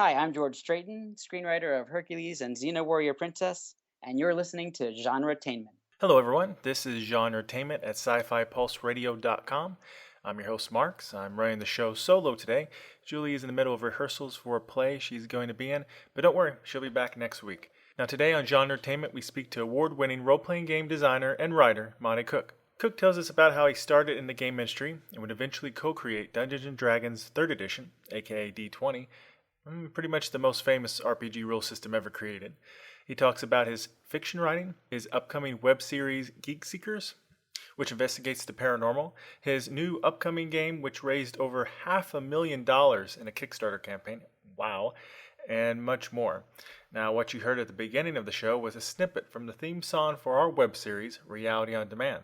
Hi, I'm George Straighton, screenwriter of Hercules and Xena Warrior Princess, and you're listening to GenreTainment. Hello, everyone. This is GenreTainment at sci-fi-pulse-radio.com. I'm your host, Marks. I'm running the show solo today. Julie is in the middle of rehearsals for a play she's going to be in, but don't worry, she'll be back next week. Now, today on GenreTainment, we speak to award-winning role-playing game designer and writer Monte Cook. Cook tells us about how he started in the game industry and would eventually co-create Dungeons Dragons 3rd Edition, aka D20, pretty much the most famous RPG rule system ever created. He talks about his fiction writing, his upcoming web series Geek Seekers, which investigates the paranormal, his new upcoming game, which raised over $500,000 in a Kickstarter campaign. Wow. And much more. Now, what you heard at the beginning of the show was a snippet from the theme song for our web series, Reality on Demand,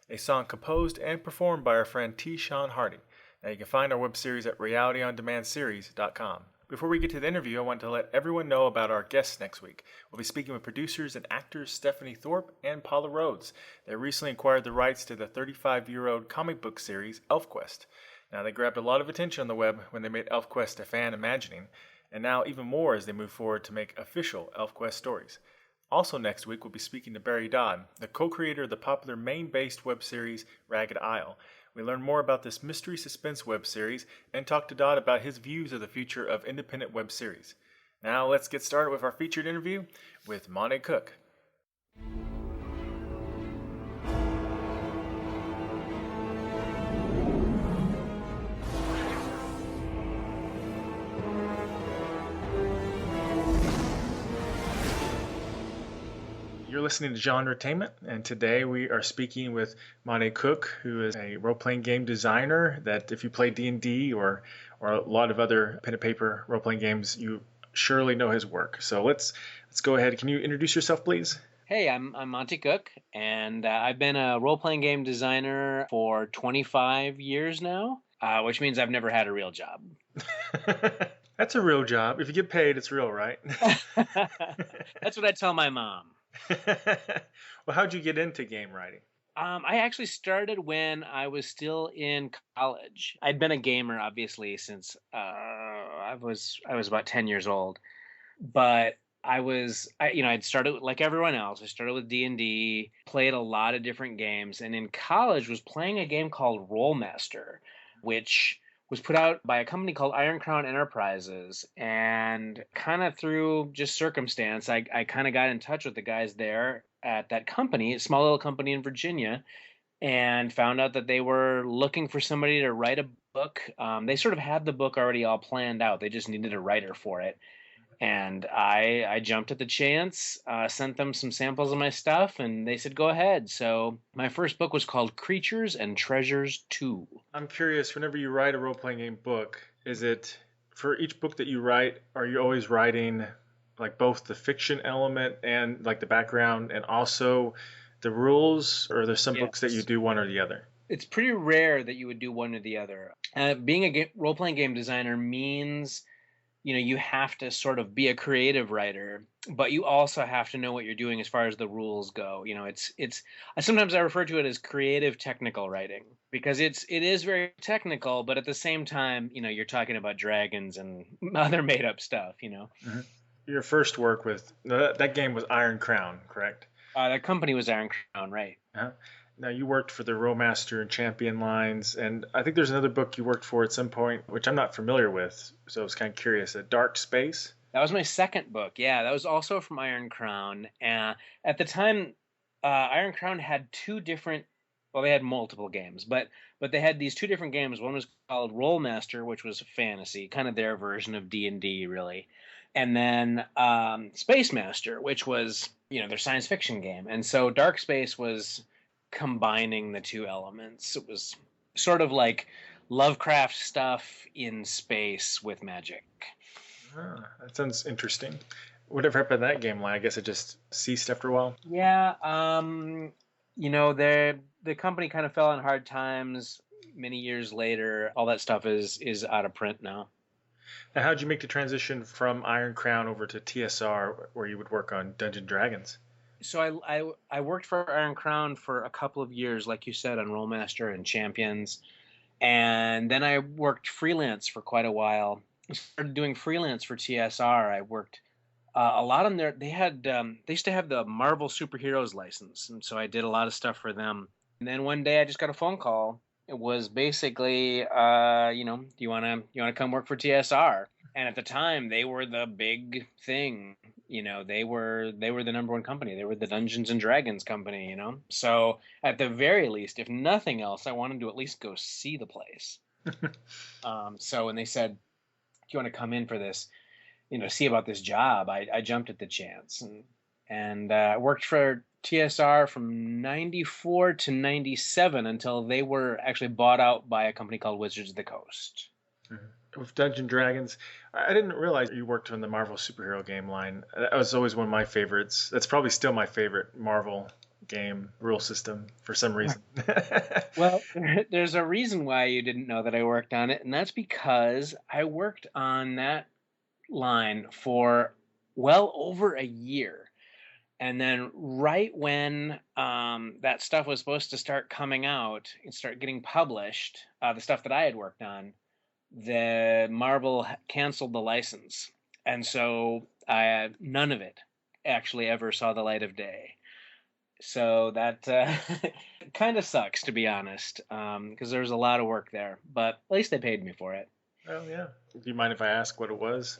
a song composed and performed by our friend T. Sean Hardy. Now, you can find our web series at realityondemandseries.com. Before we get to the interview, I want to let everyone know about our guests next week. We'll be speaking with producers and actors Stephanie Thorpe and Paula Rhodes. They recently acquired the rights to the 35-year-old comic book series ElfQuest. Now, they grabbed a lot of attention on the web when they made ElfQuest a fan imagining, and now even more as they move forward to make official ElfQuest stories. Also next week, we'll be speaking to Barry Dodd, the co-creator of the popular Maine-based web series Ragged Isle. We learn more about this mystery suspense web series and talk to Dodd about his views of the future of independent web series. Now let's get started with our featured interview with Monte Cook. You're listening to GenreTainment, and today we are speaking with Monte Cook, who is a role-playing game designer that if you play D&D or a lot of other pen and paper role-playing games, you surely know his work. So let's go ahead. Can you introduce yourself, please? Hey, I'm Monte Cook, and I've been a role-playing game designer for 25 years now, which means I've never had a real job. That's a real job. If you get paid, it's real, right? That's what I tell my mom. Well, how'd you get into game writing? I actually started when I was still in college. I'd been a gamer, obviously, since I was about 10 years old, but I'd started like everyone else. I started with D&D, played a lot of different games, and in college was playing a game called Rolemaster, which was put out by a company called Iron Crown Enterprises. And kind of through just circumstance, I kind of got in touch with the guys there at that company, a small little company in Virginia, and found out that they were looking for somebody to write a book. They sort of had the book already all planned out. They just needed a writer for it. And I jumped at the chance, sent them some samples of my stuff, and they said, go ahead. So my first book was called Creatures and Treasures 2. I'm curious, whenever you write a role-playing game book, is it, for each book that you write, are you always writing like both the fiction element and like the background and also the rules, or there's some books that you Yes. do one or the other? It's pretty rare that you would do one or the other. Being a role-playing game designer means you have to sort of be a creative writer, but you also have to know what you're doing as far as the rules go. Sometimes I refer to it as creative technical writing because it is very technical, but at the same time, you're talking about dragons and other made up stuff. Mm-hmm. Your first work with that game was Iron Crown, correct? The company was Iron Crown, right? Uh-huh. Now you worked for the Rolemaster and Champion lines, and I think there's another book you worked for at some point, which I'm not familiar with, so I was kind of curious. Dark Space? That was my second book. Yeah, that was also from Iron Crown. At the time, Iron Crown had two different. Well, they had multiple games, but they had these two different games. One was called Rolemaster, which was fantasy, kind of their version of D&D, really, and then Space Master, which was their science fiction game. And so Dark Space was combining the two elements. It was sort of like Lovecraft stuff in space with magic. Ah, that sounds interesting. Whatever happened to that game line? I guess it just ceased after a while. Yeah, the company kind of fell on hard times. Many years later, all that stuff is out of print now. Now, how'd you make the transition from Iron Crown over to TSR, where you would work on Dungeons Dragons? So I worked for Iron Crown for a couple of years, like you said, on Rolemaster and Champions, and then I worked freelance for quite a while started doing freelance for TSR. I worked a lot on their. They used to have the Marvel superheroes license, and so I did a lot of stuff for them. And then one day I just got a phone call. It was basically, do you wanna come work for TSR? And at the time, they were the big thing. They were the number one company. They were the Dungeons and Dragons company. So at the very least, if nothing else, I wanted to at least go see the place. So when they said, "Do you want to come in for this?" See about this job, I jumped at the chance and worked for TSR from 94 to 97 until they were actually bought out by a company called Wizards of the Coast. With Dungeons Dragons, I didn't realize you worked on the Marvel superhero game line. That was always one of my favorites. That's probably still my favorite Marvel game rule system for some reason. Well, there's a reason why you didn't know that I worked on it, and that's because I worked on that line for well over a year. And then right when that stuff was supposed to start coming out and start getting published, the stuff that I had worked on, the Marvel canceled the license. And so none of it actually ever saw the light of day. So that kind of sucks, to be honest, because there was a lot of work there. But at least they paid me for it. Oh, yeah. Do you mind if I ask what it was?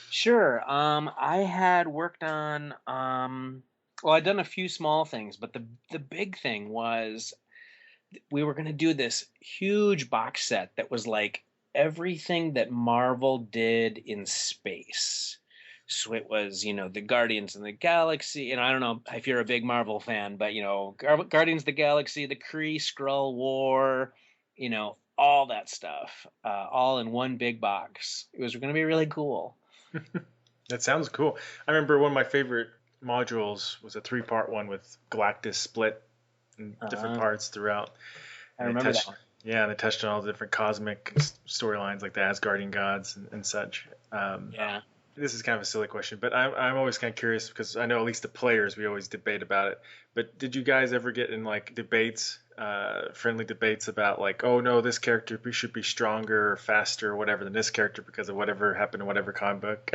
Sure. I had worked on well, I'd done a few small things, but the big thing was we were going to do this huge box set that was like everything that Marvel did in space. So it was, the Guardians of the Galaxy, and I don't know if you're a big Marvel fan, but Guardians of the Galaxy, the Kree Skrull War, all that stuff, all in one big box. It was going to be really cool. That sounds cool. I remember one of my favorite modules was a 3-part one with Galactus split in different parts throughout. I remember that one. Yeah, and they touched on all the different cosmic storylines like the Asgardian gods and such. Yeah. This is kind of a silly question, but I'm always kind of curious because I know at least the players, we always debate about it. But did you guys ever get in like debates, friendly debates about like, oh no, this character should be stronger or faster or whatever than this character because of whatever happened in whatever comic book?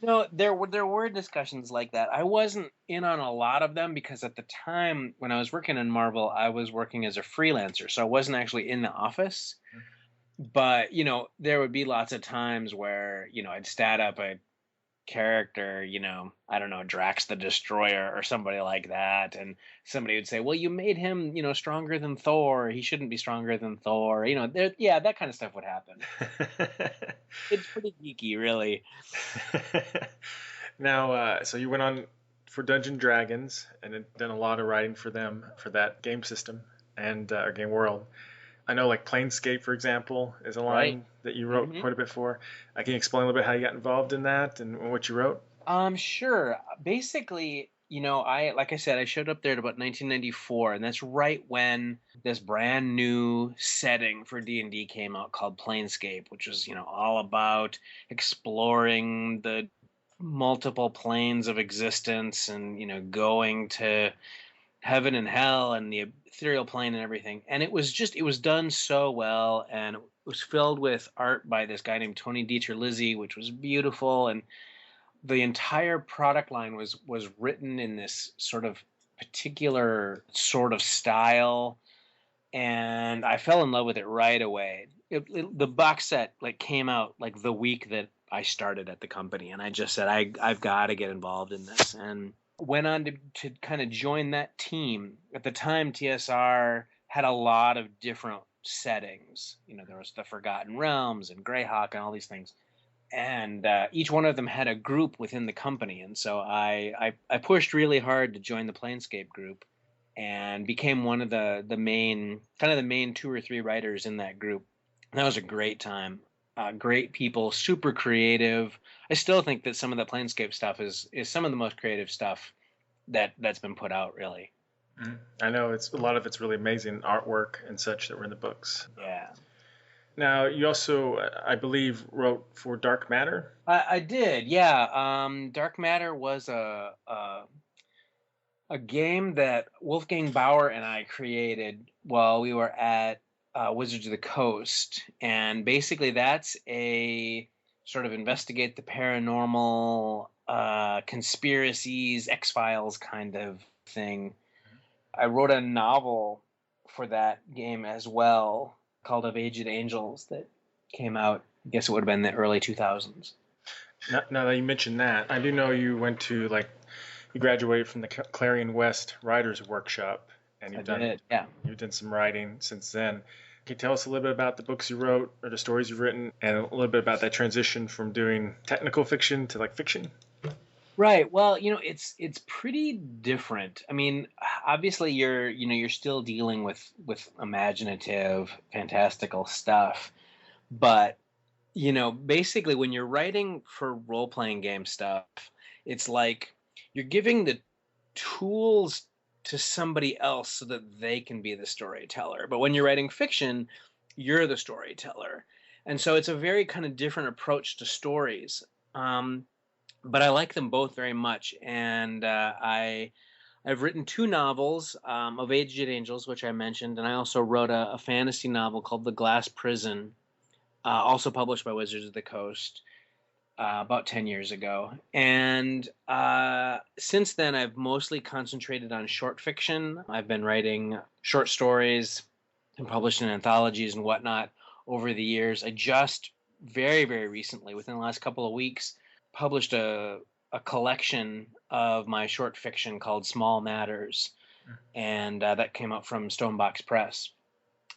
No, there were discussions like that. I wasn't in on a lot of them because at the time when I was working in Marvel, I was working as a freelancer, so I wasn't actually in the office. But, there would be lots of times where, I'd stat up a character, I don't know, Drax the Destroyer or somebody like that. And somebody would say, well, you made him, stronger than Thor. He shouldn't be stronger than Thor. That kind of stuff would happen. It's pretty geeky, really. Now, so you went on for Dungeons Dragons and had done a lot of writing for them for that game system and or game world. I know like Planescape, for example, is a line that you wrote quite a bit for. Can you explain a little bit how you got involved in that and what you wrote? Sure. Basically, like I said, I showed up there at about 1994, and that's right when this brand new setting for D&D came out called Planescape, which was, all about exploring the multiple planes of existence and, going to heaven and hell and the ethereal plane and everything. And it was done so well, and it was filled with art by this guy named Tony Dieter-Lizzi, which was beautiful. And the entire product line was written in this sort of particular sort of style, and I fell in love with it right away. The box set came out like the week that I started at the company, and I just said I've got to get involved in this, and went on to kind of join that team. At the time, TSR had a lot of different settings. There was the Forgotten Realms and Greyhawk and all these things. And each one of them had a group within the company. And so I pushed really hard to join the Planescape group and became one of the main 2 or 3 writers in that group. And that was a great time. Great people, super creative. I still think that some of the Planescape stuff is some of the most creative stuff that's been put out, really. I know a lot of it's really amazing artwork and such that were in the books. Yeah. Now, you also, I believe, wrote for Dark Matter? I did, yeah. Dark Matter was a game that Wolfgang Bauer and I created while we were at Wizards of the Coast, and basically that's a sort of investigate the paranormal, conspiracies, X-Files kind of thing. I wrote a novel for that game as well called Of Aged Angels that came out, I guess it would have been the early 2000s. Now that you mentioned that, I do know you went to you graduated from the Clarion West Writers Workshop, and I did, yeah. you've done some writing since then. Can you tell us a little bit about the books you wrote or the stories you've written, and a little bit about that transition from doing technical fiction to fiction? Right. Well, it's pretty different. I mean, obviously you're still dealing with imaginative, fantastical stuff, but basically when you're writing for role-playing game stuff, it's like you're giving the tools to somebody else so that they can be the storyteller. But when you're writing fiction, you're the storyteller. And so it's a very kind of different approach to stories. But I like them both very much. And I've written two novels, Of Aged Angels, which I mentioned, and I also wrote a fantasy novel called The Glass Prison, also published by Wizards of the Coast about 10 years ago. And since then, I've mostly concentrated on short fiction. I've been writing short stories and published in anthologies and whatnot over the years. I just very, very recently, within the last couple of weeks, published a collection of my short fiction called Small Matters. And that came out from Stonebox Press.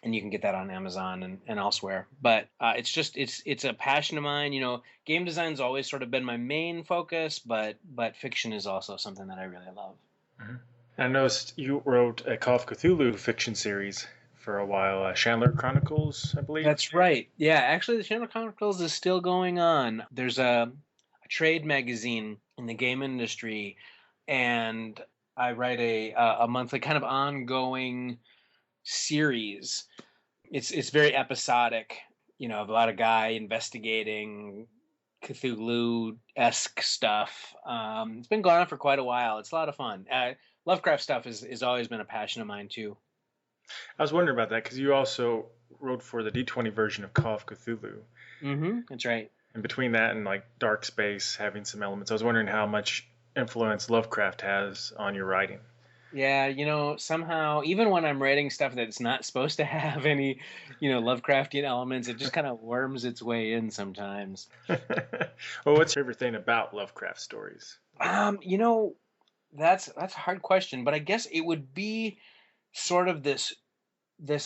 And you can get that on Amazon and elsewhere. But it's a passion of mine. Game design's always sort of been my main focus, but fiction is also something that I really love. Mm-hmm. I noticed you wrote a Call of Cthulhu fiction series for a while, Chandler Chronicles, I believe. That's right. Yeah, actually, the Chandler Chronicles is still going on. There's a trade magazine in the game industry, and I write a monthly kind of ongoing series. It's very episodic, about a guy investigating Cthulhu-esque stuff. It's been going on for quite a while. It's a lot of fun. Lovecraft stuff is always been a passion of mine too. I was wondering about that because you also wrote for the D20 version of Call of Cthulhu. Mm-hmm. That's right. And between that and Dark Space having some elements, I was wondering how much influence Lovecraft has on your writing. Yeah, somehow, even when I'm writing stuff that's not supposed to have any, Lovecraftian elements, it just kind of worms its way in sometimes. Well, what's your favorite thing about Lovecraft stories? That's a hard question, but I guess it would be sort of this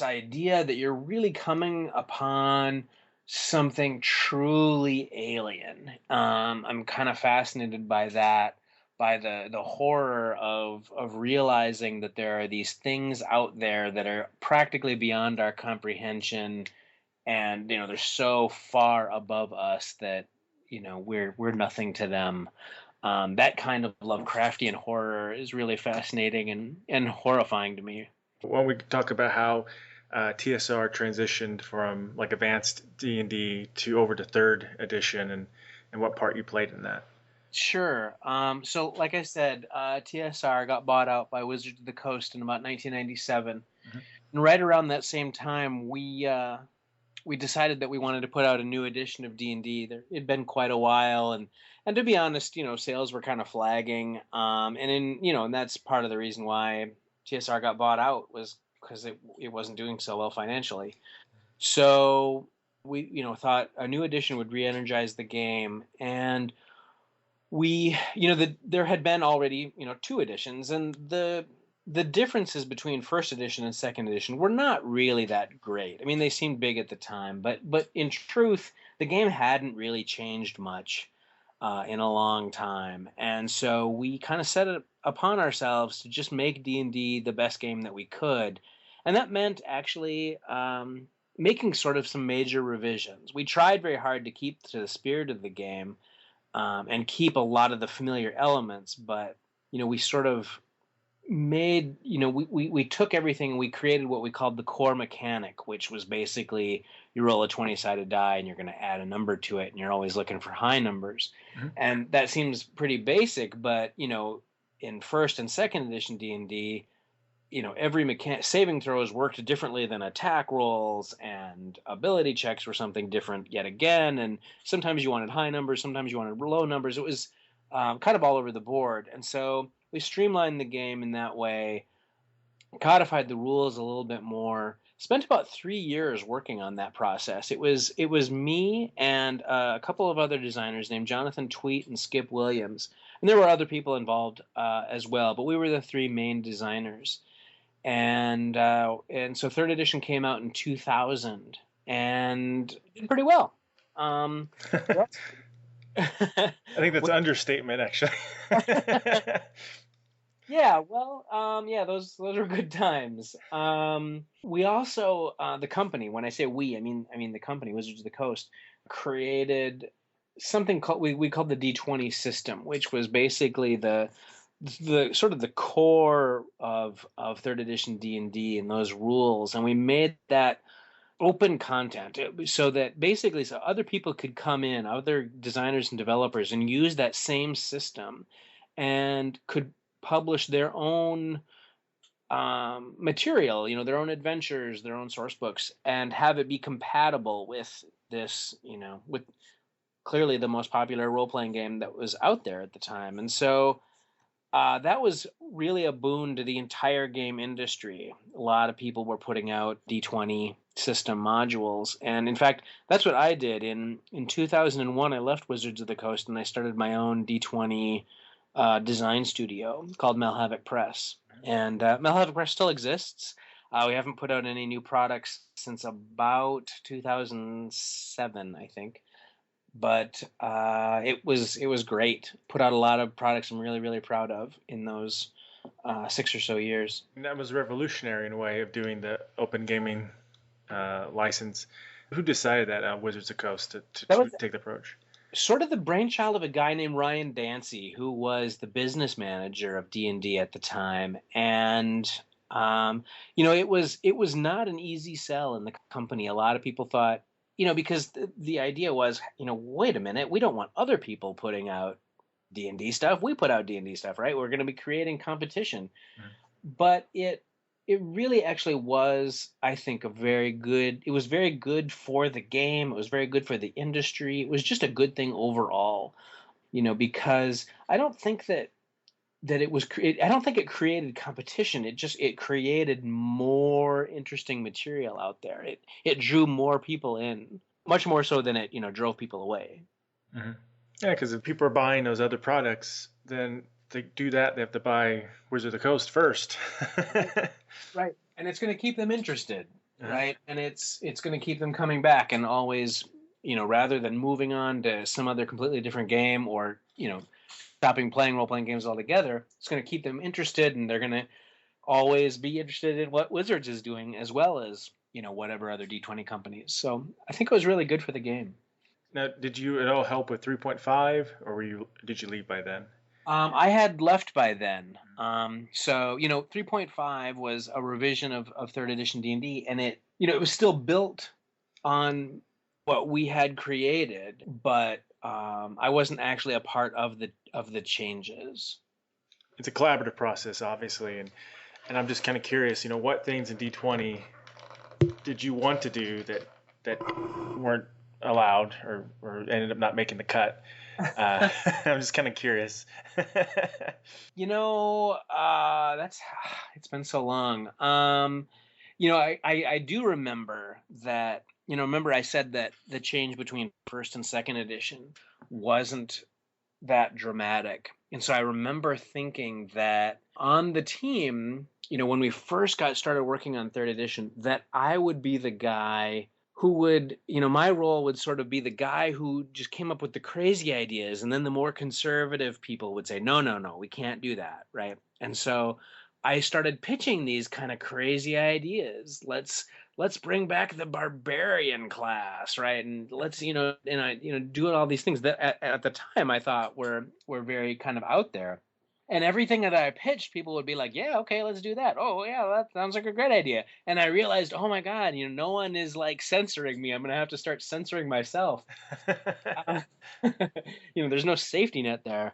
idea that you're really coming upon something truly alien. I'm kind of fascinated by that. By the horror of realizing that there are these things out there that are practically beyond our comprehension, and they're so far above us that we're nothing to them. That kind of Lovecraftian horror is really fascinating and horrifying to me. Well, we could talk about how TSR transitioned from advanced D&D to over to 3rd edition, and what part you played in that. Sure. So like I said, TSR got bought out by Wizards of the Coast in about 1997. Mm-hmm. And right around that same time, we decided that we wanted to put out a new edition of D&D. It'd been quite a while, and to be honest, sales were kind of flagging. And that's part of the reason why TSR got bought out, was because it wasn't doing so well financially. So we thought a new edition would re-energize the game, and there had been already, 2 editions, and the differences between 1st edition and 2nd edition were not really that great. I mean, they seemed big at the time, but in truth, the game hadn't really changed much in a long time. And so we kind of set it upon ourselves to just make D&D the best game that we could. And that meant actually making sort of some major revisions. We tried very hard to keep to the spirit of the game, and keep a lot of the familiar elements, but we sort of made we took everything and we created what we called the core mechanic, which was basically you roll a 20-sided die and you're going to add a number to it, and you're always looking for high numbers. Mm-hmm. And that seems pretty basic, but in 1st and 2nd edition D&D, every saving throws worked differently than attack rolls, and ability checks were something different yet again. And sometimes you wanted high numbers, sometimes you wanted low numbers. It was kind of all over the board. And so we streamlined the game in that way, codified the rules a little bit more. Spent about 3 years working on that process. It was me and a couple of other designers named Jonathan Tweet and Skip Williams, and there were other people involved as well. But we were the three main designers, and so third edition came out in 2000 and did pretty well. I think that's an understatement, actually. Yeah, well, those were good times. We also, the company, when I say we, I mean the company, Wizards of the Coast, created something called we called the D20 system, which was basically the sort of the core of third edition D&D and those rules, and we made that open content so that basically so other people could come in, other designers and developers, and use that same system and could publish their own material, their own adventures, their own source books, and have it be compatible with this, with clearly the most popular role-playing game that was out there at the time. And so that was really a boon to the entire game industry. A lot of people were putting out D20 system modules. And in fact, that's what I did. In 2001, I left Wizards of the Coast and I started my own D20 design studio called Malhavoc Press. And Malhavoc Press still exists. We haven't put out any new products since about 2007, I think. But it was great. Put out a lot of products I'm really, really proud of in those 6 or so years. And that was revolutionary in a way of doing the open gaming license. Who decided that Wizards of the Coast to take the approach? Sort of the brainchild of a guy named Ryan Dancy, who was the business manager of D&D at the time. And it was not an easy sell in the company. A lot of people thought, because the idea was, wait a minute, we don't want other people putting out D&D stuff. We put out D&D stuff, right? We're going to be creating competition. Mm-hmm. But it really actually was, I think, it was very good for the game. It was very good for the industry. It was just a good thing overall, because I don't think that I don't think it created competition. It created more interesting material out there. It drew more people in, much more so than it, drove people away. Mm-hmm. Yeah, because if people are buying those other products, then they do that. They have to buy Wizards of the Coast first. Right. And it's going to keep them interested, right? And it's going to keep them coming back and always, rather than moving on to some other completely different game or, stopping playing role-playing games altogether, it's going to keep them interested, and they're going to always be interested in what Wizards is doing as well as, whatever other D20 companies. So I think it was really good for the game. Now, did you at all help with 3.5, or did you leave by then? I had left by then. So 3.5 was a revision of 3rd edition D&D, and it was still built on what we had created, but I wasn't actually a part of the changes. It's a collaborative process, obviously, and I'm just kind of curious, what things in D20 did you want to do that weren't allowed or ended up not making the cut? I'm just kind of curious. It's been so long. I do remember that, remember I said that the change between 1st and 2nd edition wasn't that dramatic. And so I remember thinking that on the team, when we first got started working on 3rd edition, that I would be the guy who would, my role would sort of be the guy who just came up with the crazy ideas. And then the more conservative people would say, no, we can't do that, right? And so I started pitching these kind of crazy ideas. Let's bring back the barbarian class, right? And let's, doing all these things that at the time I thought were very kind of out there. And everything that I pitched, people would be like, yeah, okay, let's do that. Oh, yeah, that sounds like a great idea. And I realized, oh my God, no one is like censoring me. I'm going to have to start censoring myself. There's no safety net there.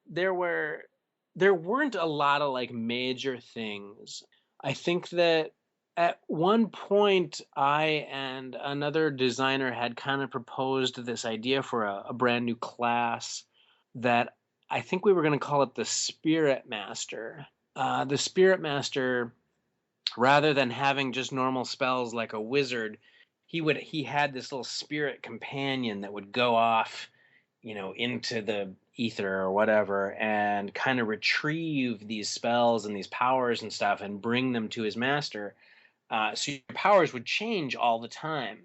There were there weren't a lot of like major things. I think that at one point I and another designer had kind of proposed this idea for a brand new class that I think we were going to call it the Spirit Master. The Spirit Master, rather than having just normal spells like a wizard, he had this little spirit companion that would go off, into the ether or whatever, and kind of retrieve these spells and these powers and stuff and bring them to his master. So your powers would change all the time.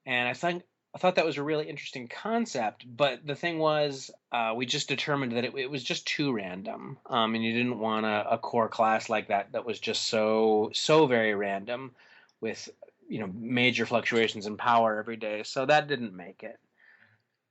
And I thought that was a really interesting concept. But the thing was, we just determined that it was just too random, and you didn't want a core class like that was just so very random, with major fluctuations in power every day. So that didn't make it.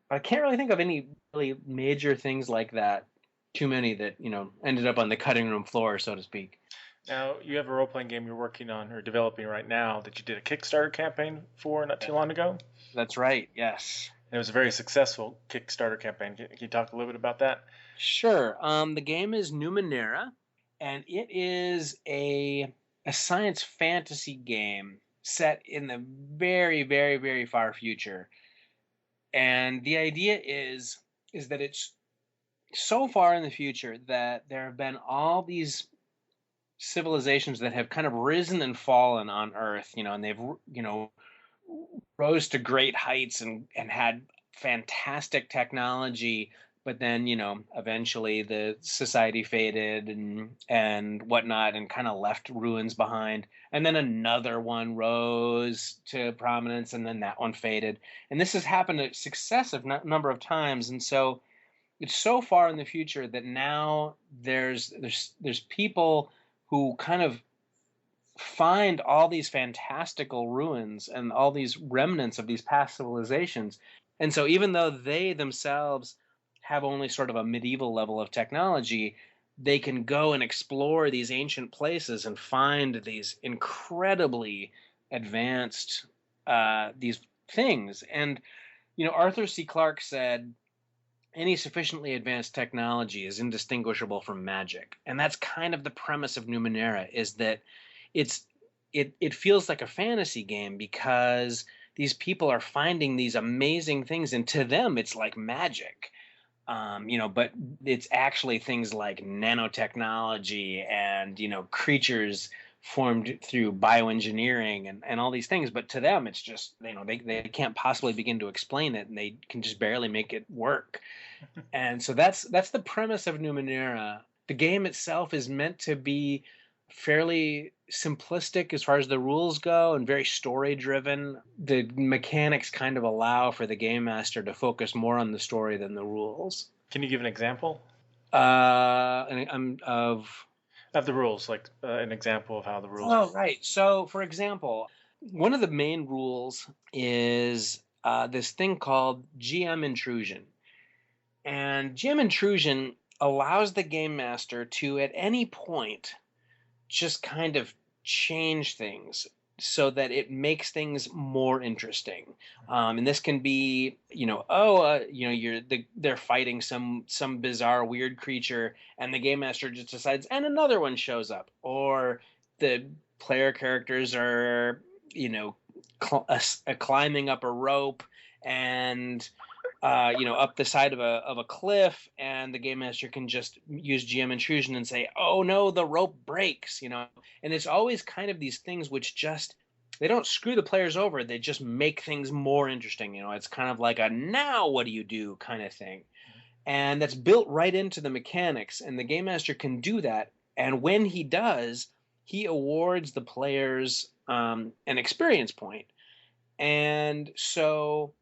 I can't really think of any really major things like that. Too many that ended up on the cutting room floor, so to speak. Now, you have a role playing game you're working on or developing right now that you did a Kickstarter campaign for not too long ago. That's right. Yes. And it was a very successful Kickstarter campaign. Can you talk a little bit about that? Sure. The game is Numenera, and it is a science fantasy game set in the very, very, very far future. And the idea is that it's so far in the future that there have been all these civilizations that have kind of risen and fallen on Earth, and they've rose to great heights and had fantastic technology, but then eventually the society faded and whatnot, and kind of left ruins behind, and then another one rose to prominence, and then that one faded, and this has happened a successive number of times. And so it's so far in the future that now there's people who kind of find all these fantastical ruins and all these remnants of these past civilizations. And so even though they themselves have only sort of a medieval level of technology, they can go and explore these ancient places and find these incredibly advanced these things. And Arthur C. Clarke said any sufficiently advanced technology is indistinguishable from magic. And that's kind of the premise of Numenera, is that it feels like a fantasy game because these people are finding these amazing things, and to them it's like magic. But it's actually things like nanotechnology and creatures formed through bioengineering and all these things. But to them it's just they can't possibly begin to explain it, and they can just barely make it work. And so that's the premise of Numenera. The game itself is meant to be fairly simplistic as far as the rules go and very story driven. The mechanics kind of allow for the game master to focus more on the story than the rules. Can you give an example? Of the rules, like an example of how the rules. Oh, right. So, for example, one of the main rules is this thing called GM intrusion. And GM intrusion allows the game master to, at any point, just kind of change things so that it makes things more interesting. And this can be, they're fighting some bizarre weird creature, and the game master just decides, and another one shows up, or the player characters are, climbing up a rope and up the side of a cliff, and the game master can just use GM intrusion and say, "Oh no, the rope breaks," And it's always kind of these things which just, they don't screw the players over; they just make things more interesting. It's kind of like a "now what do you do" kind of thing, and that's built right into the mechanics. And the game master can do that, and when he does, he awards the players an experience point, and so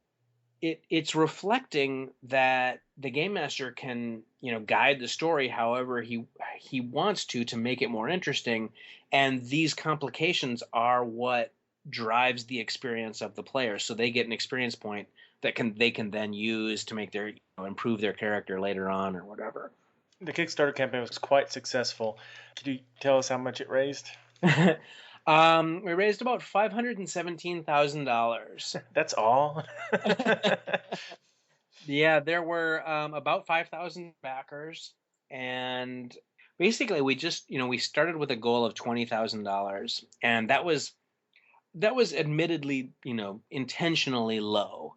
it's reflecting that the game master can guide the story however he wants to make it more interesting, and these complications are what drives the experience of the player, so they get an experience point that they can then use to make their improve their character later on or whatever. The Kickstarter campaign was quite successful. Could you tell us how much it raised? We raised about $517,000. That's all? Yeah, there were about 5,000 backers, and basically we just, we started with a goal of $20,000, and that was admittedly, intentionally low.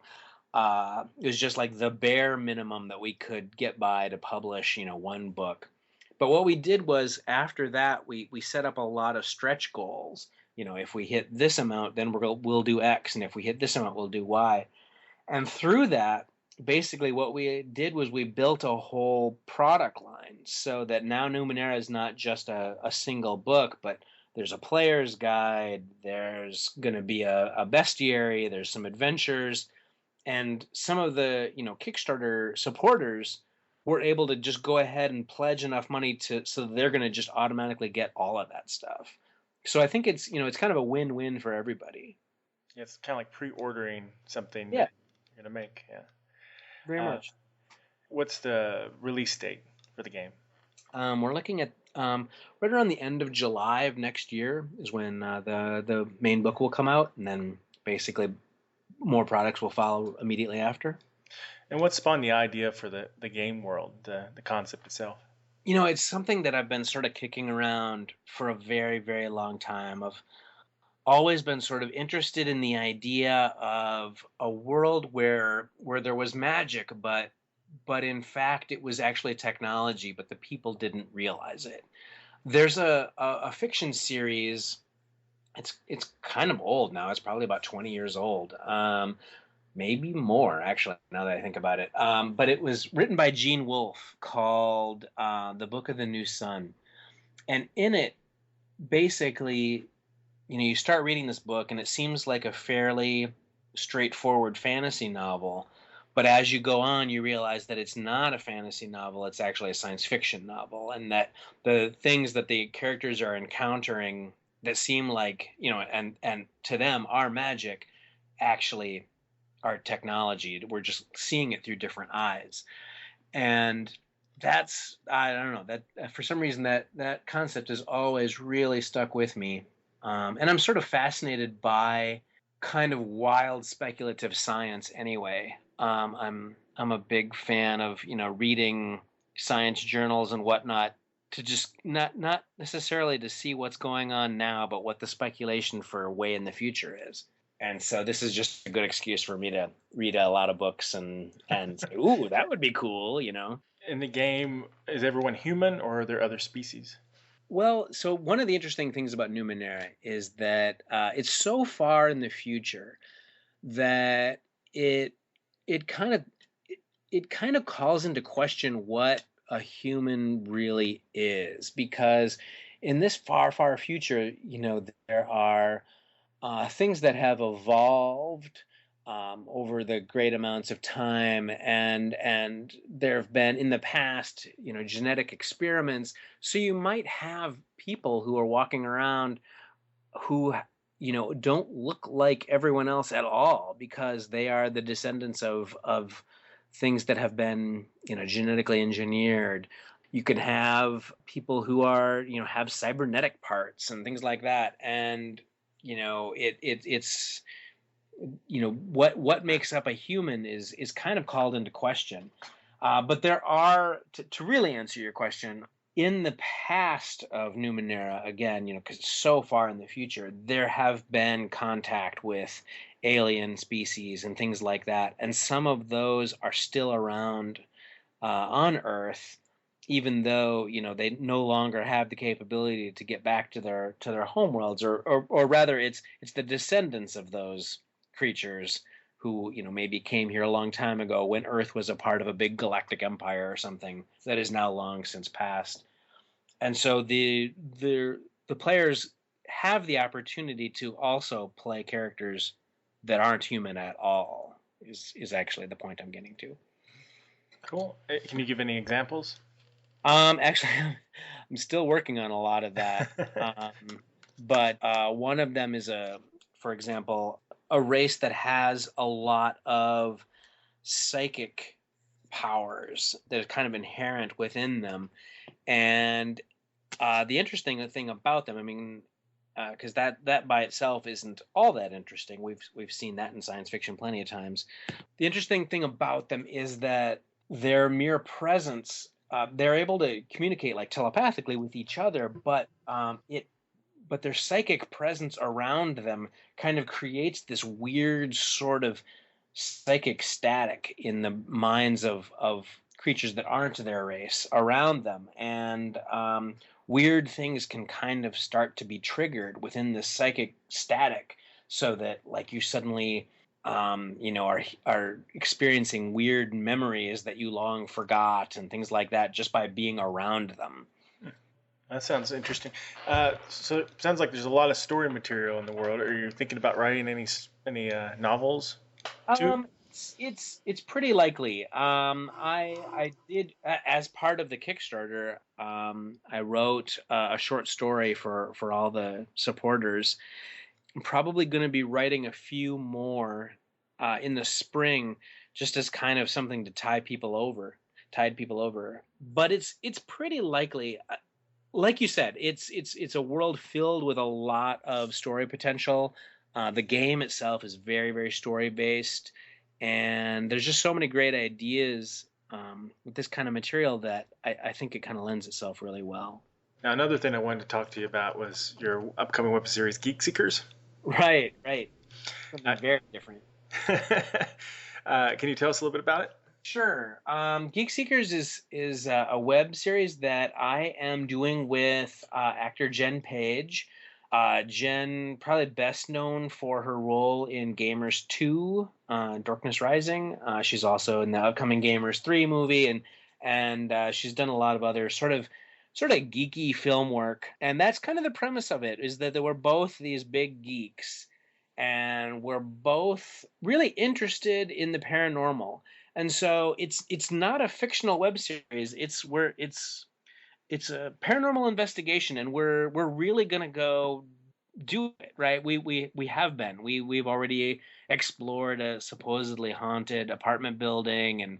It was just like the bare minimum that we could get by to publish, one book. But what we did was, after that, we set up a lot of stretch goals. If we hit this amount, then we'll do X, and if we hit this amount, we'll do Y. And through that, basically what we did was we built a whole product line, so that now Numenera is not just a single book, but there's a player's guide, there's going to be a bestiary, there's some adventures, and some of the Kickstarter supporters were able to just go ahead and pledge enough money so they're going to just automatically get all of that stuff. So I think it's kind of a win-win for everybody. Yeah, it's kind of like pre-ordering something Yeah, that you're gonna make. Yeah. very Uh, much. what's the release date for the game? We're looking at right around the end of July of next year is when the main book will come out, and then basically more products will follow immediately after. And what spawned the idea for the game world, the concept itself? It's something that I've been sort of kicking around for a very, very long time. I've always been sort of interested in the idea of a world where there was magic, but in fact it was actually technology, but the people didn't realize it. There's a fiction series. It's kind of old now. It's probably about 20 years old. Maybe more, actually, now that I think about it. But it was written by Gene Wolfe, called The Book of the New Sun. And in it, basically, you start reading this book, and it seems like a fairly straightforward fantasy novel. But as you go on, you realize that it's not a fantasy novel. It's actually a science fiction novel, and that the things that the characters are encountering that seem like, and to them are magic, actually are technology. We're just seeing it through different eyes. And that's, I don't know, that for some reason that concept has always really stuck with me. And I'm sort of fascinated by kind of wild speculative science anyway. I'm a big fan of reading science journals and whatnot, to just not necessarily to see what's going on now, but what the speculation for way in the future is. And so this is just a good excuse for me to read a lot of books and say, ooh, that would be cool. In the game, is everyone human or are there other species? Well, so one of the interesting things about Numenera is that it's so far in the future that it kind of it kind of calls into question what a human really is, because in this far, far future, there are things that have evolved over the great amounts of time, and there have been in the past, genetic experiments. So you might have people who are walking around who don't look like everyone else at all, because they are the descendants of things that have been genetically engineered. You can have people who are have cybernetic parts and things like that, and it's what makes up a human is kind of called into question. But there are, to really answer your question, in the past of Numenera, again, because it's so far in the future, there have been contact with alien species and things like that, and some of those are still around on Earth, even though they no longer have the capability to get back to their homeworlds, or rather, it's the descendants of those creatures who maybe came here a long time ago when Earth was a part of a big galactic empire or something that is now long since passed. And so the players have the opportunity to also play characters that aren't human at all. Is actually the point I'm getting to. Cool. Can you give any examples? Actually, I'm still working on a lot of that. But one of them is for example, a race that has a lot of psychic powers that are kind of inherent within them. And the interesting thing about them, I mean, because that by itself isn't all that interesting. We've seen that in science fiction plenty of times. The interesting thing about them is that their mere presence they're able to communicate like telepathically with each other, but their psychic presence around them kind of creates this weird sort of psychic static in the minds of creatures that aren't their race around them, and weird things can kind of start to be triggered within this psychic static, so that like you suddenly are experiencing weird memories that you long forgot and things like that just by being around them. That sounds interesting. So it sounds like there's a lot of story material in the world. Are you thinking about writing any novels too? It's pretty likely. I did as part of the Kickstarter. I wrote a short story for all the supporters. I'm probably going to be writing a few more in the spring, just as kind of something to tide people over. But it's pretty likely. Like you said, it's a world filled with a lot of story potential. The game itself is very, very story based, and there's just so many great ideas with this kind of material that I think it kind of lends itself really well. Now, another thing I wanted to talk to you about was your upcoming web series, Geek Seekers. Right. Something very different. Can you tell us a little bit about it? Sure. Geek Seekers is a web series that I am doing with actor Jen Page. Jen, probably best known for her role in Gamers 2, Darkness Rising. She's also in the upcoming Gamers 3 movie, and she's done a lot of other sort of geeky film work. And that's kind of the premise of it, is that they were both these big geeks, and we're both really interested in the paranormal. And so it's not a fictional web series. It's a paranormal investigation, and we're really gonna go do it, right? We have been. We've already explored a supposedly haunted apartment building, and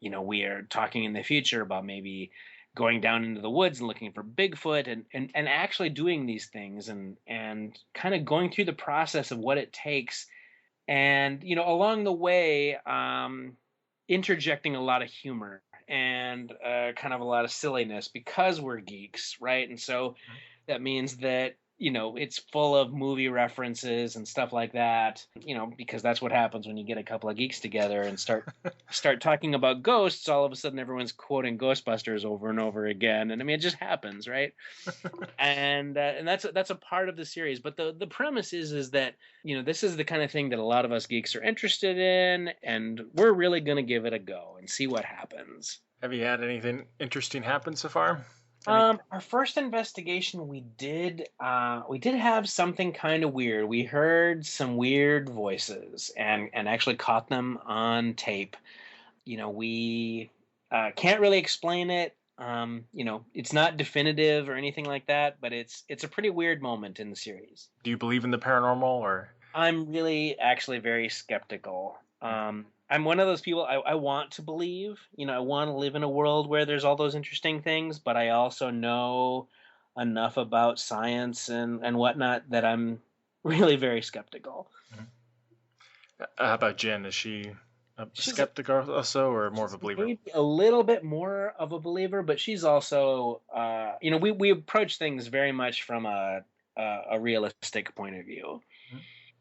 we are talking in the future about maybe going down into the woods and looking for Bigfoot, and actually doing these things, and kind of going through the process of what it takes. And along the way, interjecting a lot of humor and kind of a lot of silliness, because we're geeks, right? And so that means that it's full of movie references and stuff like that, because that's what happens when you get a couple of geeks together and start talking about ghosts. All of a sudden everyone's quoting Ghostbusters over and over again, and I mean, it just happens, right? and that's a part of the series. But the premise is that this is the kind of thing that a lot of us geeks are interested in, and we're really going to give it a go and see what happens. Have you had anything interesting happen so far? Our first investigation, we did have something kind of weird. We heard some weird voices and actually caught them on tape. We can't really explain it. It's not definitive or anything like that, but it's a pretty weird moment in the series. Do you believe in the paranormal, or? I'm really actually very skeptical. I'm one of those people, I want to believe, I want to live in a world where there's all those interesting things, but I also know enough about science and whatnot that I'm really very skeptical. How about Jen? Is she a skeptic also, or more of a believer? Maybe a little bit more of a believer, but she's also, we approach things very much from a realistic point of view.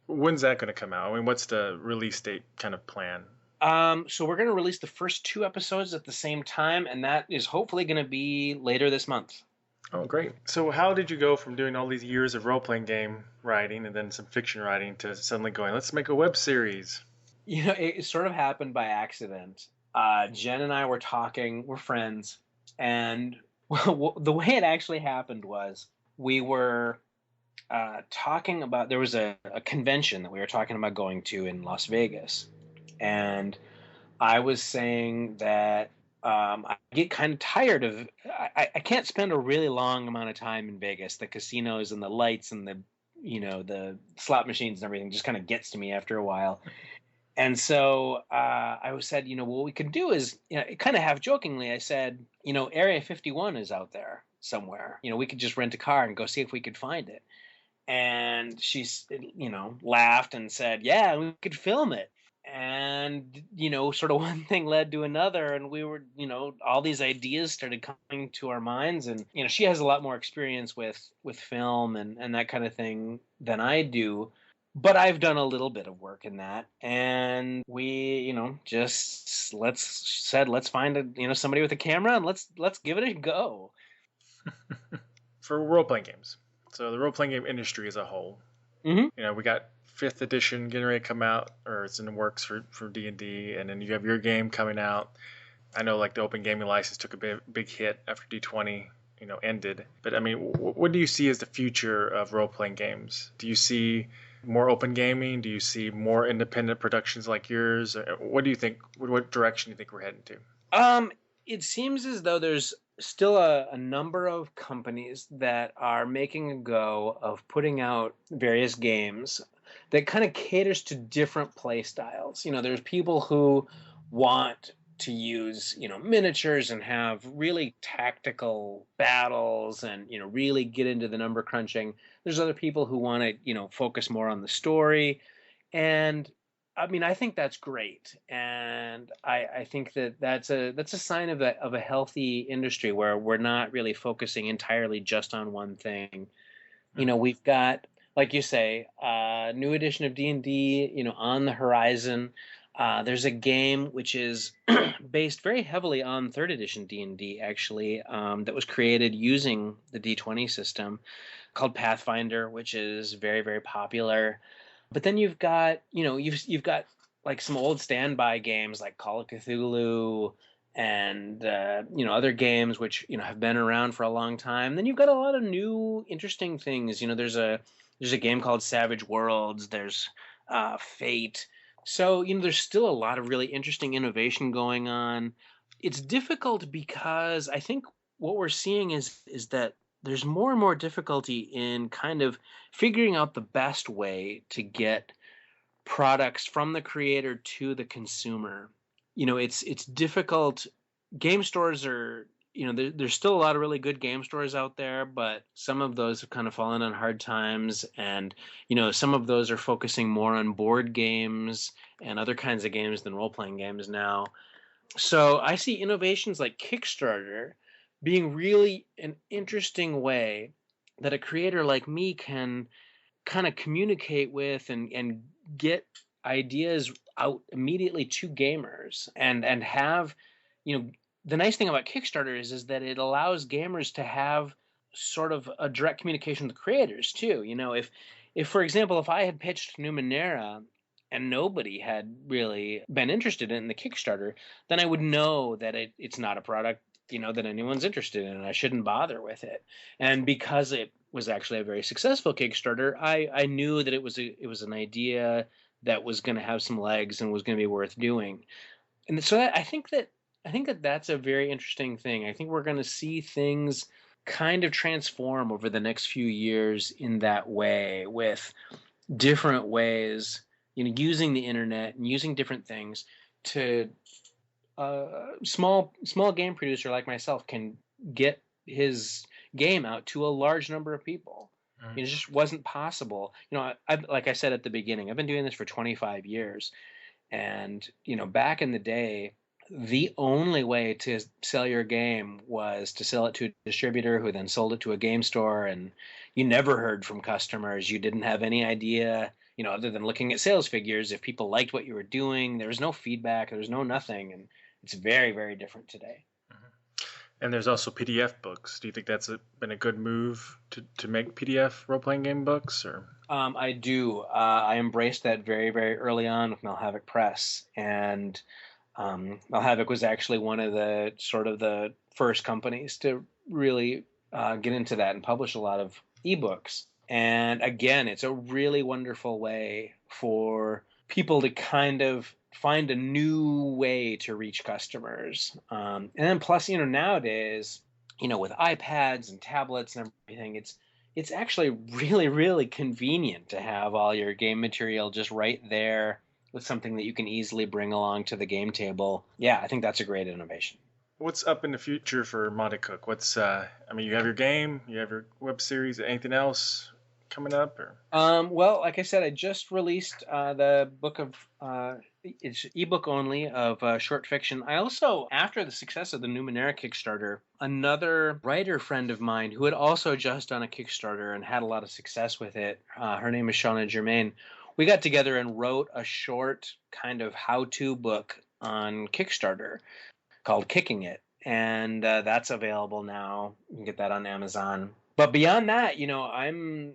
When's that going to come out? I mean, what's the release date kind of plan? So we're going to release the first 2 episodes at the same time, and that is hopefully going to be later this month. Oh, great. So how did you go from doing all these years of role-playing game writing and then some fiction writing to suddenly going, let's make a web series? It sort of happened by accident. Jen and I were talking, we're friends, and the way it actually happened was we were talking about, there was a convention that we were talking about going to in Las Vegas, and I was saying that I get kind of tired of, I can't spend a really long amount of time in Vegas. The casinos and the lights and the slot machines and everything just kind of gets to me after a while. And so I said, what we could do is, kind of half jokingly, I said, Area 51 is out there somewhere. We could just rent a car and go see if we could find it. And she's, laughed and said, yeah, we could film it. And sort of one thing led to another, and we were, all these ideas started coming to our minds. And she has a lot more experience with film and that kind of thing than I do, but I've done a little bit of work in that. And we, just let's find somebody with a camera, and let's give it a go. For role-playing games. So the role-playing game industry as a whole. Mm-hmm. We got 5th edition getting ready to come out, or it's in the works for D&D, and then you have your game coming out. I know like the open gaming license took a big hit after D20 ended. But I mean, what do you see as the future of role-playing games? Do you see more open gaming? Do you see more independent productions like yours? What do you think? What direction do you think we're heading to? It seems as though there's still a number of companies that are making a go of putting out various games that kind of caters to different play styles. There's people who want to use, miniatures and have really tactical battles and, really get into the number crunching. There's other people who want to, focus more on the story. And I mean, I think that's great, and I think that's a sign of a healthy industry where we're not really focusing entirely just on one thing. We've got, like you say, a new edition of D&D, on the horizon. There's a game which is based very heavily on 3rd edition D&D, actually, that was created using the D20 system, called Pathfinder, which is very, very popular. But then you've got, you've got like some old standby games like Call of Cthulhu and other games which have been around for a long time. Then you've got a lot of new interesting things. There's a game called Savage Worlds. There's Fate. So there's still a lot of really interesting innovation going on. It's difficult because I think what we're seeing is that there's more and more difficulty in kind of figuring out the best way to get products from the creator to the consumer. It's difficult. Game stores are, there's still a lot of really good game stores out there, but some of those have kind of fallen on hard times. And, some of those are focusing more on board games and other kinds of games than role-playing games now. So I see innovations like Kickstarter being really an interesting way that a creator like me can kind of communicate with and get ideas out immediately to gamers and have, the nice thing about Kickstarter is that it allows gamers to have sort of a direct communication with creators too. If for example, if I had pitched Numenera and nobody had really been interested in the Kickstarter, then I would know that it's not a product that anyone's interested in, and I shouldn't bother with it. And because it was actually a very successful Kickstarter, I knew that it was an idea that was going to have some legs and was going to be worth doing. And so I think that that's a very interesting thing. I think we're going to see things kind of transform over the next few years in that way, with different ways, using the internet and using different things to small game producer like myself can get his game out to a large number of people. It just wasn't possible. Like I said at the beginning, I've been doing this for 25 years. And, back in the day, the only way to sell your game was to sell it to a distributor who then sold it to a game store. And you never heard from customers. You didn't have any idea, other than looking at sales figures, if people liked what you were doing. There was no feedback. There was no nothing. And it's very, very different today. And there's also PDF books. Do you think that's been a good move to make PDF role-playing game books? Or I do. I embraced that very, very early on with Malhavoc Press. And Malhavoc was actually one of the first companies to really get into that and publish a lot of ebooks. And again, it's a really wonderful way for people to kind of find a new way to reach customers. And then plus, nowadays, with iPads and tablets and everything, it's actually really, really convenient to have all your game material just right there with something that you can easily bring along to the game table. Yeah, I think that's a great innovation. What's up in the future for Monte Cook? You have your game, you have your web series, anything else coming up? Or Well, like I said, I just released the book of It's ebook only of short fiction. I also, after the success of the Numenera Kickstarter, another writer friend of mine who had also just done a Kickstarter and had a lot of success with it, her name is Shauna Germain, we got together and wrote a short kind of how-to book on Kickstarter called Kicking It. And that's available now. You can get that on Amazon. But beyond that, I'm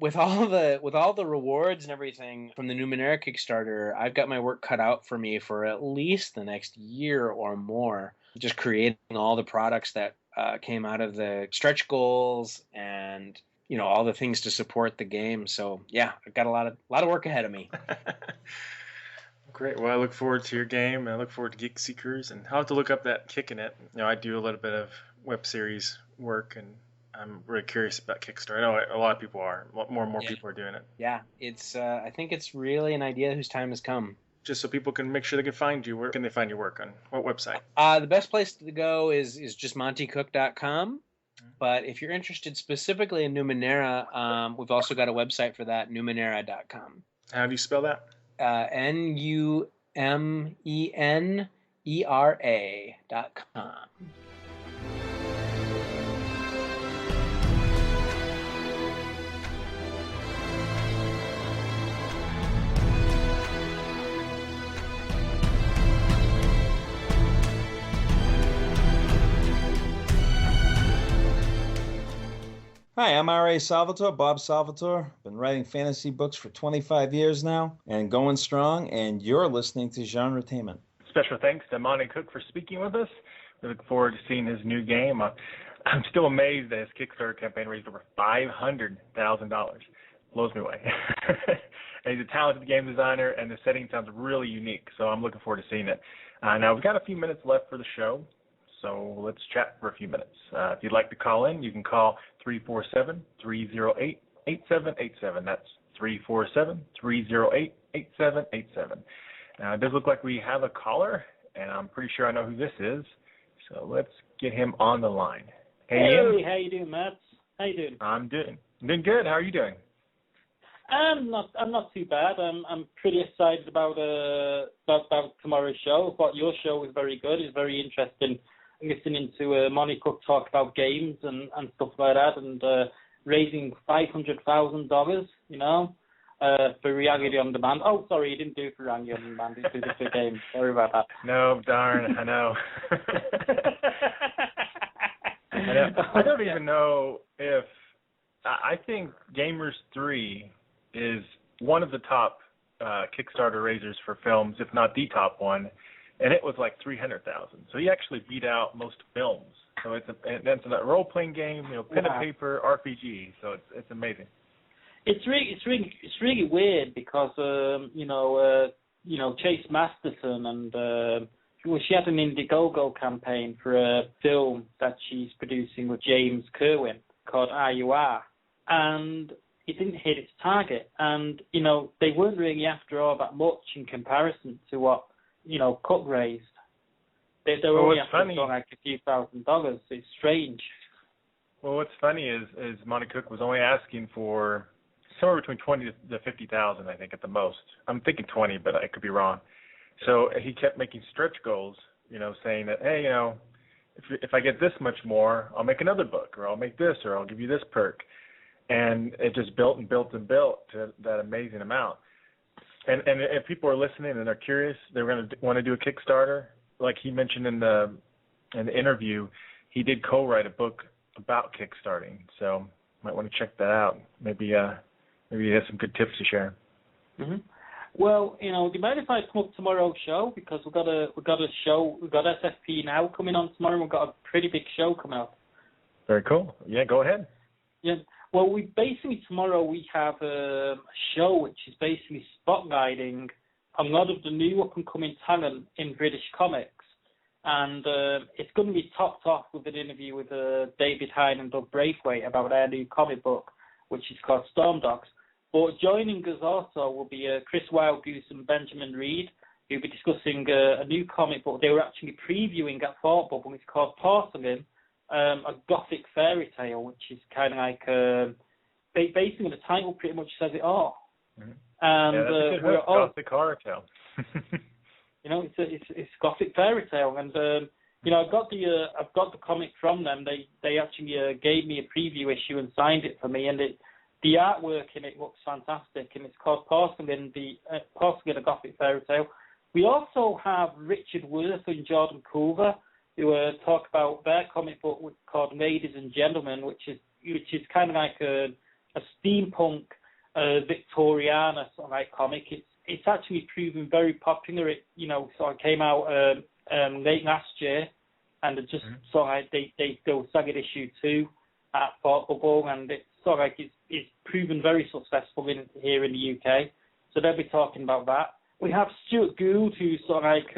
with all the rewards and everything from the Numenera Kickstarter, I've got my work cut out for me for at least the next year or more. Just creating all the products that came out of the stretch goals and all the things to support the game. So yeah, I've got a lot of work ahead of me. Great. Well, I look forward to your game, and I look forward to Geek Seekers, and I'll have to look up that Kicking It. I do a little bit of web series work, and I'm really curious about Kickstarter. I know a lot of people are. More and more people are doing it. Yeah, it's. I think it's really an idea whose time has come. Just so people can make sure they can find you. Where can they find your work on? What website? The best place to go is just montecook.com. But if you're interested specifically in Numenera, we've also got a website for that, numenera.com. How do you spell that? Numenera.com. Hi, I'm R.A. Salvatore, Bob Salvatore. Been writing fantasy books for 25 years now and going strong, and you're listening to GenreTainment. Special thanks to Monte Cook for speaking with us. We look forward to seeing his new game. I'm still amazed that his Kickstarter campaign raised over $500,000. Blows me away. And he's a talented game designer, and the setting sounds really unique, so I'm looking forward to seeing it. Now, we've got a few minutes left for the show, so let's chat for a few minutes. If you'd like to call in, you can call 347-308-8787. That's 347-308-8787. Now, it does look like we have a caller, and I'm pretty sure I know who this is. So let's get him on the line. Hey, Ian. How you doing, Matt? How you doing? I'm doing good. How are you doing? I'm not too bad. I'm pretty excited about tomorrow's show. I thought your show was very good. It's very interesting listening to Monte Cook talk about games and stuff like that, and raising $500,000, for Reality on Demand. Oh, sorry, you didn't do it for Reality on Demand. You did it for games. Sorry about that. No, darn, I know. I don't even know if I think Gamers 3 is one of the top Kickstarter raisers for films, if not the top one. And it was like $300,000. So he actually beat out most films. So it's a role-playing game, pen and paper RPG. So it's amazing. It's really weird because Chase Masterson and she had an Indiegogo campaign for a film that she's producing with James Kerwin called Are You Are, and it didn't hit its target. And they weren't really after all that much in comparison to what Cook raised. They were only after like a few $1,000s. It's strange. Well, what's funny is Monte Cook was only asking for somewhere between 20 to 50,000, I think, at the most. I'm thinking 20, but I could be wrong. So he kept making stretch goals, saying that, hey, if I get this much more, I'll make another book, or I'll make this, or I'll give you this perk. And it just built and built and built to that amazing amount. And if people are listening and they're curious, they're going to want to do a Kickstarter. Like he mentioned in the interview, he did co-write a book about Kickstarting. So might want to check that out. Maybe he has some good tips to share. Mm-hmm. Well, do you mind if I come up tomorrow's show, because we've got a show, we've got SFP Now coming on tomorrow. We've got a pretty big show coming up. Very cool. Yeah, go ahead. Yeah. Well, tomorrow we have a show which is basically spotlighting a lot of the new up-and-coming talent in British comics. And it's going to be topped off with an interview with David Hine and Doug Braithwaite about their new comic book, which is called Storm Dogs. But joining us also will be Chris Wildgoose and Benjamin Reed, who'll be discussing a new comic book they were actually previewing at Thought Bubble. It's called Porcelain, a gothic fairy tale, which is kind of like basically the title pretty much says it all. Mm-hmm. And that's a good gothic horror tale. You know, it's gothic fairy tale, and you know, I've got the comic from them. They actually gave me a preview issue and signed it for me, and the artwork in it looks fantastic, and it's called Porcelain, a Gothic Fairy Tale. We also have Richard Worth and Jordan Coover, who talk about their comic book called Ladies and Gentlemen, which is kind of like a steampunk Victoriana sort of like comic. It's actually proven very popular. It, you know, sort of came out late last year, and it just sort of like they still sang it issue 2 at Thought Bubble, and it's sort of like it's proven very successful here in the UK. So they'll be talking about that. We have Stuart Gould, who's sort of like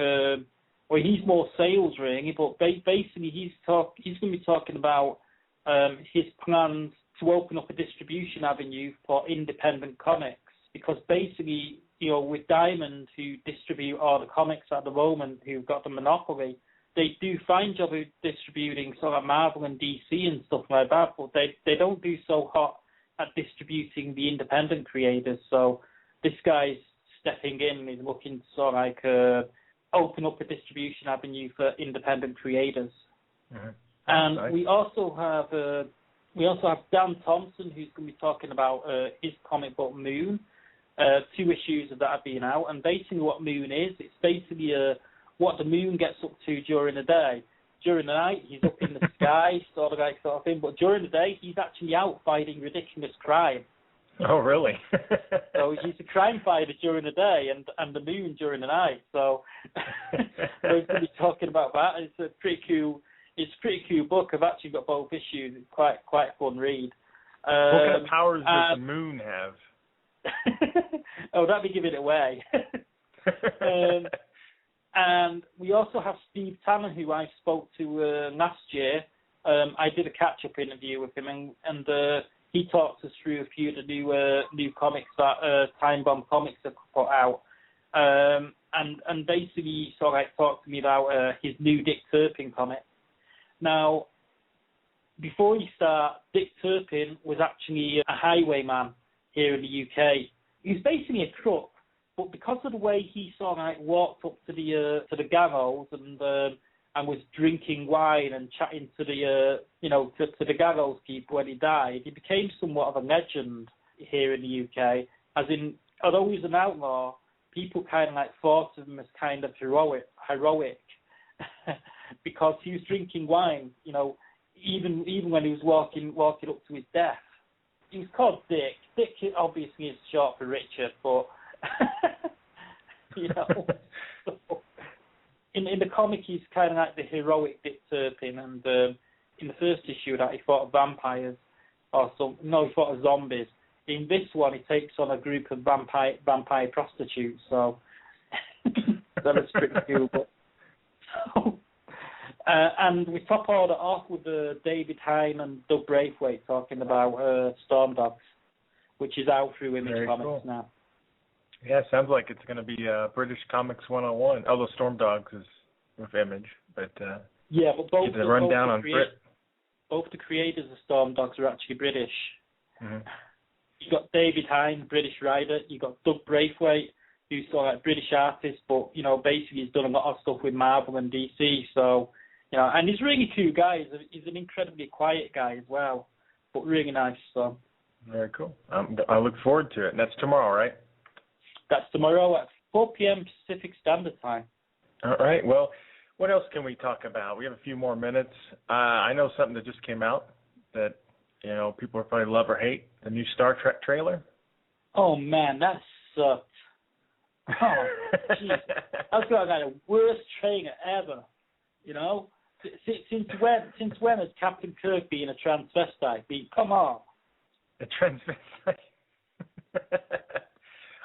well, he's more sales really, but basically he's going to be talking about his plans to open up a distribution avenue for independent comics, because basically, you know, with Diamond, who distribute all the comics at the moment, who've got the monopoly, they do fine job of distributing sort of Marvel and DC and stuff like that, but they don't do so hot at distributing the independent creators. So this guy's stepping in and is looking to sort of like open up a distribution avenue for independent creators. And nice. We also have Dan Thompson, who's going to be talking about his comic book Moon. 2 issues of that have been out, and basically what Moon is, it's basically what the moon gets up to during the day. During the night, he's up in the sky, sort of thing, but during the day, he's actually out fighting ridiculous crime. Oh, really? So he's a crime fighter during the day and the moon during the night. So we're going to be talking about that. It's a pretty cool book. I've actually got both issues. It's quite a fun read. What kind of powers does the moon have? Oh, that'd be giving it away. And we also have Steve Tanner, who I spoke to last year. I did a catch-up interview with him, and he talked us through a few of the new comics that Time Bomb Comics have put out. And basically sort of like talked to me about his new Dick Turpin comic. Now, before you start, Dick Turpin was actually a highwayman here in the UK. He was basically a crook, but because of the way he sort of like walked up to the gallows and was drinking wine and chatting to the to the gallows people when he died, he became somewhat of a legend here in the UK. As in, although he was an outlaw, people kind of like thought of him as kind of heroic, because he was drinking wine, you know, even when he was walking up to his death. He was called Dick. Dick obviously is short for Richard, but you know. So, in the comic, he's kind of like the heroic Dick Turpin, and in the first issue that he fought vampires, he fought zombies. In this one, he takes on a group of vampire prostitutes. So that was pretty cool. But, and we top all that off with David Hine and Doug Braithwaite talking about Storm Dogs, which is out through Image Very Comics cool. now. Yeah, sounds like it's going to be British Comics 101. Although Storm Dogs is with Image, but yeah, but both the rundown on both the creators of Storm Dogs are actually British. Mm-hmm. You got David Hine, British writer. You got Doug Braithwaite, who's sort of like British artist, but you know basically he's done a lot of stuff with Marvel and DC. So you know, and he's a really cool guy. He's an incredibly quiet guy as well, but really nice. So very cool. I look forward to it. And that's tomorrow, right? That's tomorrow at 4 p.m. Pacific Standard Time. All right. Well, what else can we talk about? We have a few more minutes. I know something that just came out that, you know, people will probably love or hate, the new Star Trek trailer. Oh, man, that sucked. Oh, jeez. That's like the worst trailer ever, you know? Since when has Captain Kirk been a transvestite? Come on. A transvestite?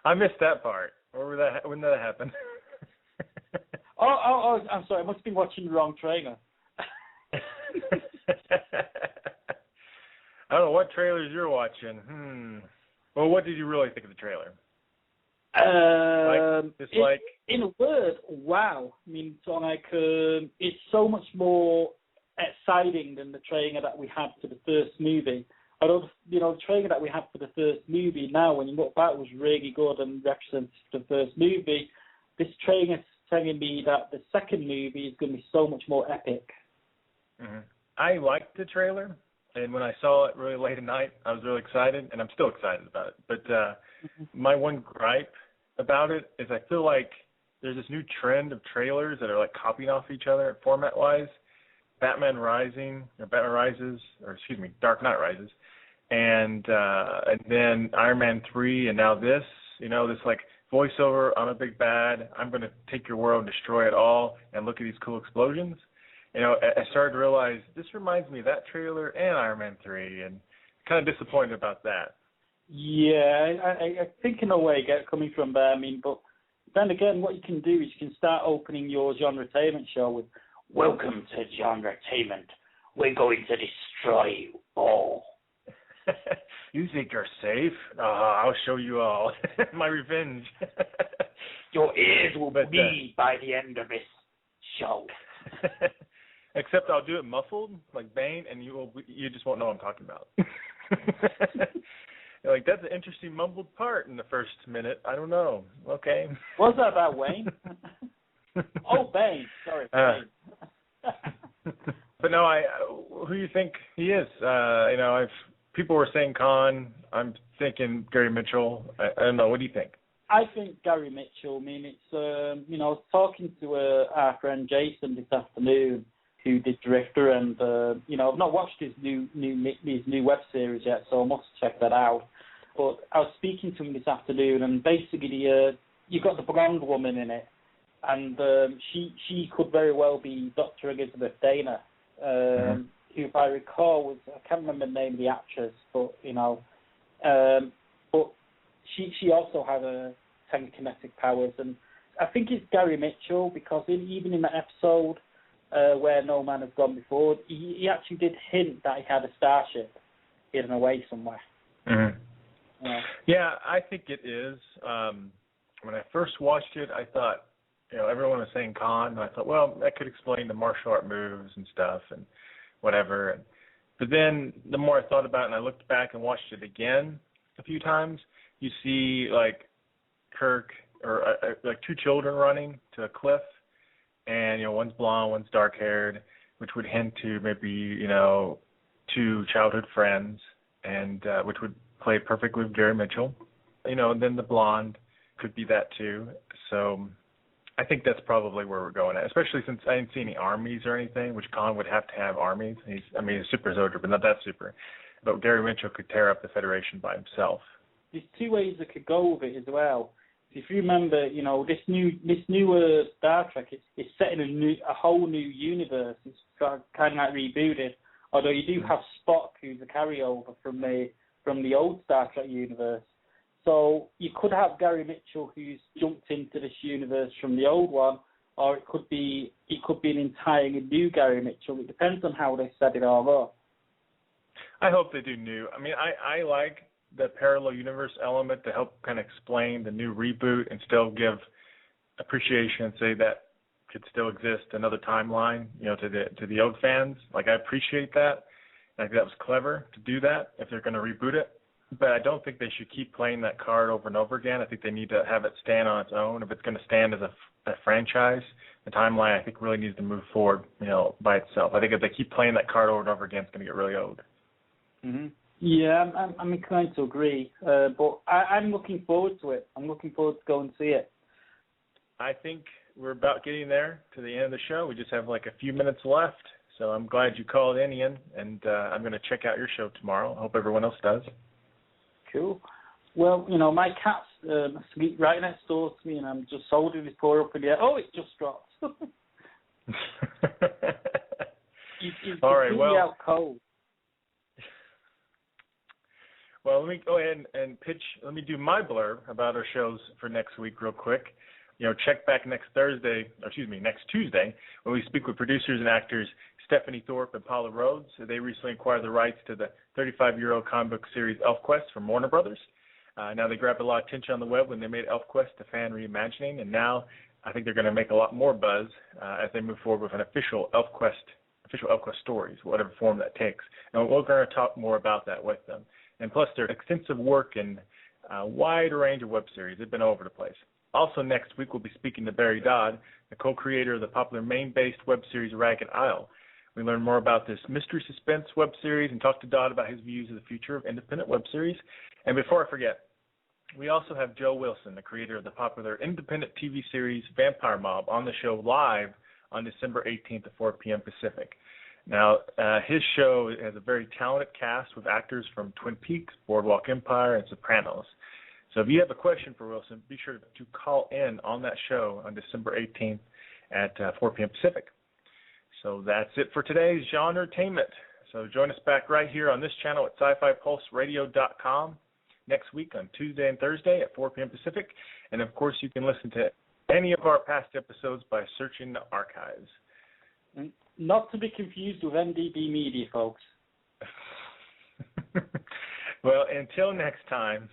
I missed that part. When did that happen? Oh, I'm sorry. I must be watching the wrong trailer. I don't know what trailers you're watching. Well, what did you really think of the trailer? In a word, wow. I mean, it's so much more exciting than the trailer that we had for the first movie. Although, you know, the trailer that we had for the first movie now, when you look back, was really good and represents the first movie. this trailer's telling me that the second movie is going to be so much more epic. Mm-hmm. I liked the trailer, and when I saw it really late at night, I was really excited, and I'm still excited about it. But my one gripe about it is I feel like there's this new trend of trailers that are like copying off each other format-wise. Dark Knight Rises, and then Iron Man 3, and now this, this like voiceover, I'm a big bad, I'm going to take your world and destroy it all, and look at these cool explosions. I started to realize this reminds me of that trailer and Iron Man 3, and kind of disappointed about that. Yeah, I think in a way I get coming from there. I mean, but then again, what you can do is you can start opening your GenreTainment show with, "Welcome to GenreTainment. We're going to destroy you all." You think you're safe? I'll show you all. My revenge. Your ears will bleed by the end of this show. Except I'll do it muffled, like Bane, and you just won't know what I'm talking about. You're like, that's an interesting mumbled part in the first minute. I don't know. Okay. What's that about, Wayne? Oh, Bane. Sorry, Bane. But no, who do you think he is? People were saying Khan. I'm thinking Gary Mitchell. I don't know. What do you think? I think Gary Mitchell. I mean, it's I was talking to our friend Jason this afternoon, who did Drifter, and I've not watched his new web series yet, so I must check that out. But I was speaking to him this afternoon, and basically you got the blonde woman in it, and she could very well be Dr. Elizabeth Dana, who, if I recall, I can't remember the name of the actress, but but she also had telekinetic powers, and I think it's Gary Mitchell, because even in that episode where No Man Has Gone Before, he actually did hint that he had a starship hidden away somewhere. Mm-hmm. Yeah, I think it is. When I first watched it, I thought, everyone was saying Khan, and I thought, well, that could explain the martial art moves and stuff and whatever. But then the more I thought about it and I looked back and watched it again a few times, you see like Kirk or like two children running to a cliff, and one's blonde, one's dark-haired, which would hint to maybe two childhood friends, and which would play perfectly with Gary Mitchell. And then the blonde could be that too. So I think that's probably where we're going at, especially since I didn't see any armies or anything, which Khan would have to have armies. He's a super soldier, but not that super. But Gary Mitchell could tear up the Federation by himself. There's two ways that could go with it as well. If you remember, this new Star Trek, it's set in a whole new universe. It's kind of like rebooted. Although you do have Spock, who's a carryover from the old Star Trek universe. So you could have Gary Mitchell, who's jumped into this universe from the old one, or it could be an entirely new Gary Mitchell. It depends on how they set it all up. I hope they do new. I mean, I like the parallel universe element to help kind of explain the new reboot and still give appreciation and say that could still exist another timeline, to the old fans. Like, I appreciate that. I think that was clever to do that if they're going to reboot it. But I don't think they should keep playing that card over and over again. I think they need to have it stand on its own. If it's going to stand as a franchise, the timeline, I think, really needs to move forward, by itself. I think if they keep playing that card over and over again, it's going to get really old. Mm-hmm. Yeah, I'm inclined to agree. But I'm looking forward to it. I'm looking forward to go and see it. I think we're about getting there to the end of the show. We just have like a few minutes left. So I'm glad you called in, Ian, and I'm going to check out your show tomorrow. I hope everyone else does. Cool. Well, my cat's asleep right next door to me, and I'm just holding his paw up in the air. Oh, it just dropped. He's all right, well, out cold. Well, let me go ahead and pitch. Let me do my blurb about our shows for next week real quick. Check back next Tuesday, when we speak with producers and actors Stephanie Thorpe and Paula Rhodes. They recently acquired the rights to the 35-year-old comic book series ElfQuest from Warner Brothers. Now they grabbed a lot of attention on the web when they made ElfQuest a fan reimagining, and now I think they're going to make a lot more buzz as they move forward with an official ElfQuest stories, whatever form that takes. And we're going to talk more about that with them. And plus, their extensive work in a wide range of web series. They've been all over the place. Also next week, we'll be speaking to Barry Dodd, the co-creator of the popular Maine-based web series Ragged Isle. We learn more about this mystery suspense web series and talk to Dodd about his views of the future of independent web series. And before I forget, we also have Joe Wilson, the creator of the popular independent TV series Vampire Mob, on the show live on December 18th at 4 p.m. Pacific. Now, his show has a very talented cast with actors from Twin Peaks, Boardwalk Empire, and Sopranos. So if you have a question for Wilson, be sure to call in on that show on December 18th at 4 p.m. Pacific. So that's it for today's GenreTainment. So join us back right here on this channel at sci-fi-pulse-radio.com next week on Tuesday and Thursday at 4 p.m. Pacific. And, of course, you can listen to any of our past episodes by searching the archives. Not to be confused with MDB Media, folks. Well, until next time,